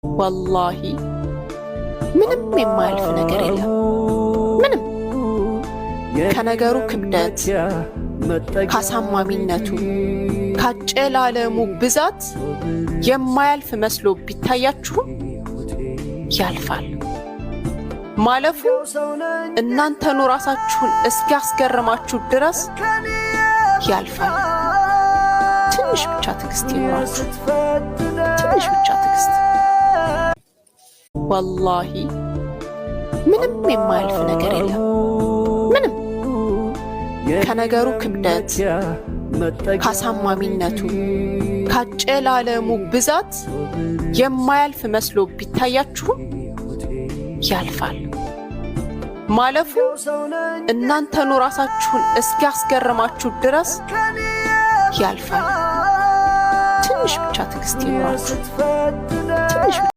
ወላሂ ምንም የማያልፍ ነገር የለም። ምንም ከነገሩ ክብደት፣ ካሳማሚነቱ፣ ካጨላለሙ ብዛት የማያልፍ መስሎ ቢታያችሁም ያልፋል። ማለፉ እናንተኑ ራሳችሁን እስኪያስገርማችሁ ድረስ ያልፋል። ትንሽ ብቻ ትዕግስት ይኖራችሁ። ትንሽ ብቻ ትዕግስት። ወላሂ ምንም የማያልፍ ነገር የለም። ምንም ከነገሩ ክብደት፣ ካሳማሚነቱ፣ ካጨላለሙ ብዛት የማያልፍ መስሎ ቢታያችሁም ያልፋል። ማለፉ እናንተኑ ራሳችሁን እስኪያስገርማችሁ ድረስ ያልፋል። ትንሽ ብቻ ትዕግስት ይኖራችሁ። ትንሽ